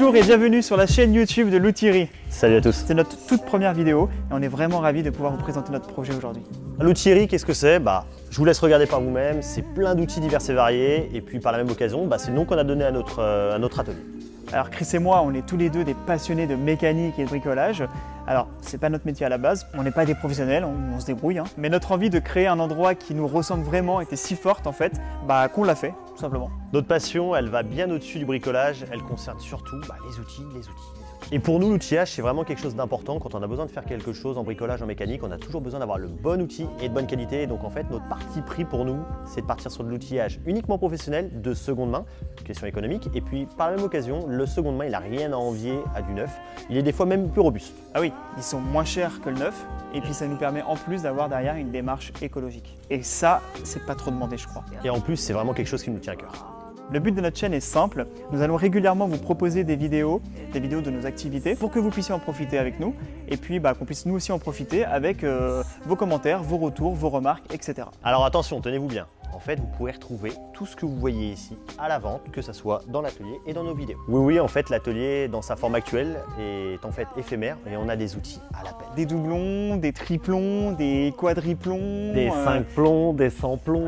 Bonjour et bienvenue sur la chaîne YouTube de L'Outillerie. Salut à tous. C'est notre toute première vidéo et on est vraiment ravis de pouvoir vous présenter notre projet aujourd'hui. L'Outillerie, qu'est-ce que c'est? Je vous laisse regarder par vous-même, c'est plein d'outils divers et variés et puis par la même occasion, c'est le nom qu'on a donné à notre atelier. Alors Chris et moi, on est tous les deux des passionnés de mécanique et de bricolage. Alors, c'est pas notre métier à la base, on n'est pas des professionnels, on se débrouille, hein. Mais notre envie de créer un endroit qui nous ressemble vraiment était si forte en fait, qu'on l'a fait, tout simplement. Notre passion, elle va bien au-dessus du bricolage, elle concerne surtout les outils. Et pour nous, l'outillage, c'est vraiment quelque chose d'important. Quand on a besoin de faire quelque chose en bricolage, en mécanique, on a toujours besoin d'avoir le bon outil et de bonne qualité. Et donc en fait, notre parti pris pour nous, c'est de partir sur de l'outillage uniquement professionnel, de seconde main, question économique. Et puis par la même occasion, le seconde main, il n'a rien à envier à du neuf. Il est des fois même plus robuste. Ah oui, ils sont moins chers que le neuf. Et puis ça nous permet en plus d'avoir derrière une démarche écologique. Et ça, c'est pas trop demandé, je crois. Et en plus, c'est vraiment quelque chose qui nous tient à cœur. Le but de notre chaîne est simple, nous allons régulièrement vous proposer des vidéos de nos activités pour que vous puissiez en profiter avec nous et puis qu'on puisse nous aussi en profiter avec vos commentaires, vos retours, vos remarques, etc. Alors attention, tenez-vous bien, en fait vous pourrez retrouver tout ce que vous voyez ici à la vente, que ce soit dans l'atelier et dans nos vidéos. Oui, en fait l'atelier dans sa forme actuelle est en fait éphémère et on a des outils à l'appel. Des doublons, des triplons, des quadriplons... Des 5 plombs, des 100 plombs...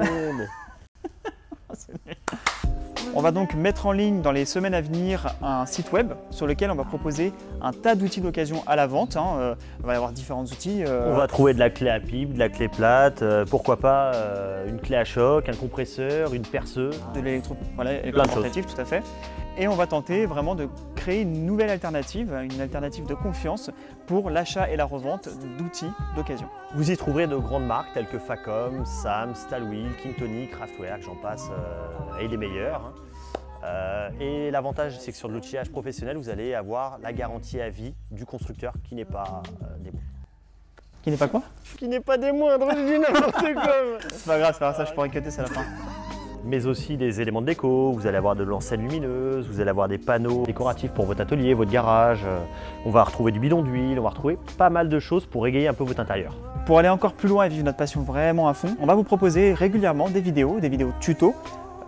On va donc mettre en ligne dans les semaines à venir un site web sur lequel on va proposer un tas d'outils d'occasion à la vente. On va y avoir différents outils. On va trouver de la clé à pipe, de la clé plate, pourquoi pas une clé à choc, un compresseur, une perceuse. De l'électroportatif, tout à fait. Et on va tenter vraiment de créer une nouvelle alternative, une alternative de confiance pour l'achat et la revente d'outils d'occasion. Vous y trouverez de grandes marques telles que Facom, Sam, Stalwheel, Kingtonic, Kraftwerk, j'en passe, et les meilleurs. Et l'avantage, c'est que sur de l'outillage professionnel, vous allez avoir la garantie à vie du constructeur qui n'est pas des moindres. Qui n'est pas quoi? Qui n'est pas des moindres, je dis n'importe quoi. C'est pas grave, ça je pourrais cutter, c'est la fin. Mais aussi des éléments de déco, vous allez avoir de l'enseigne lumineuse, vous allez avoir des panneaux décoratifs pour votre atelier, votre garage, on va retrouver du bidon d'huile, on va retrouver pas mal de choses pour égayer un peu votre intérieur. Pour aller encore plus loin et vivre notre passion vraiment à fond, on va vous proposer régulièrement des vidéos tutos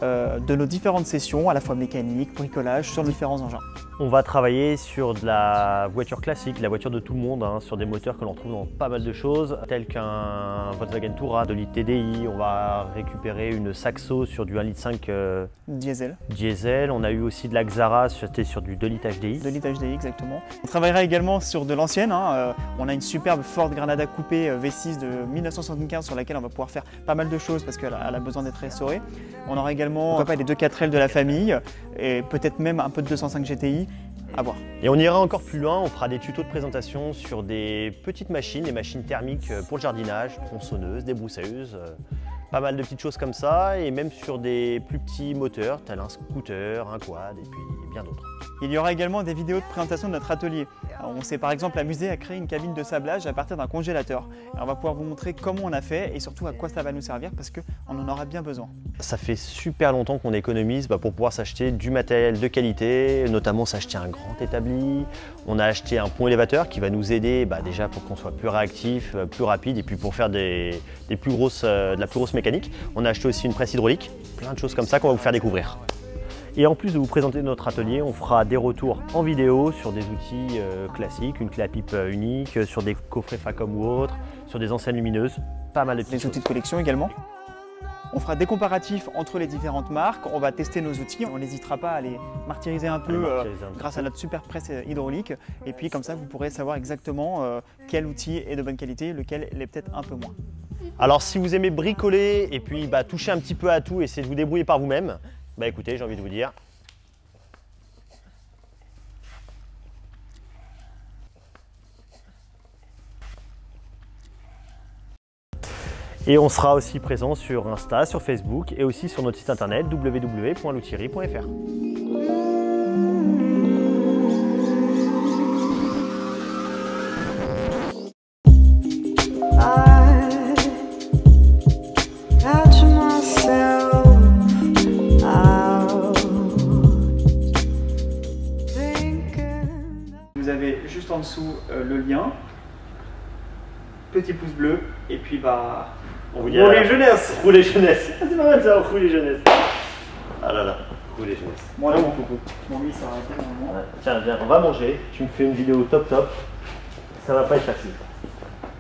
de nos différentes sessions, à la fois mécanique, bricolage, sur différents engins. On va travailler sur de la voiture classique, la voiture de tout le monde, sur des moteurs que l'on trouve dans pas mal de choses, tels qu'un Volkswagen Touran, 2 litres TDI. On va récupérer une Saxo sur du 1,5 litre diesel. On a eu aussi de la Xara, c'était sur du 2 litres HDI. 2 litres HDI, exactement. On travaillera également sur de l'ancienne. On a une superbe Ford Granada coupée V6 de 1975 sur laquelle on va pouvoir faire pas mal de choses parce qu'elle a besoin d'être restaurée. On aura également les 2 4L de la famille et peut-être même un peu de 205 GTI. À voir. Et on ira encore plus loin, on fera des tutos de présentation sur des petites machines, des machines thermiques pour le jardinage, tronçonneuses, débroussailleuses, pas mal de petites choses comme ça, et même sur des plus petits moteurs, tels un scooter, un quad, et puis bien d'autres. Il y aura également des vidéos de présentation de notre atelier. On s'est par exemple amusé à créer une cabine de sablage à partir d'un congélateur. On va pouvoir vous montrer comment on a fait et surtout à quoi ça va nous servir parce qu'on en aura bien besoin. Ça fait super longtemps qu'on économise pour pouvoir s'acheter du matériel de qualité, notamment s'acheter un grand établi. On a acheté un pont élévateur qui va nous aider déjà pour qu'on soit plus réactif, plus rapide et puis pour faire de la plus grosse mécanique. On a acheté aussi une presse hydraulique, plein de choses comme ça qu'on va vous faire découvrir. Et en plus de vous présenter notre atelier, on fera des retours en vidéo sur des outils classiques, une clé à pipe unique, sur des coffrets Facom ou autres, sur des enseignes lumineuses, pas mal de petits outils de collection également. On fera des comparatifs entre les différentes marques, on va tester nos outils, on n'hésitera pas à les martyriser un peu grâce à notre super presse hydraulique. Et puis comme ça, vous pourrez savoir exactement quel outil est de bonne qualité, lequel l'est peut-être un peu moins. Alors si vous aimez bricoler et puis toucher un petit peu à tout, essayer de vous débrouiller par vous-même, écoutez, j'ai envie de vous dire, et on sera aussi présent sur Insta, sur Facebook et aussi sur notre site internet www.loutillerie.fr. Vous avez juste en dessous le lien, petit pouce bleu et puis on vous dit rouler jeunesse. C'est pas mal ça, rouler jeunesse. Ah là là. coucou les jeunes. Bon, allez, mon coucou. Bon, lui, il s'est arrêté normalement. Ouais. Tiens, viens, on va manger. Tu me fais une vidéo top top. Ça va pas être facile.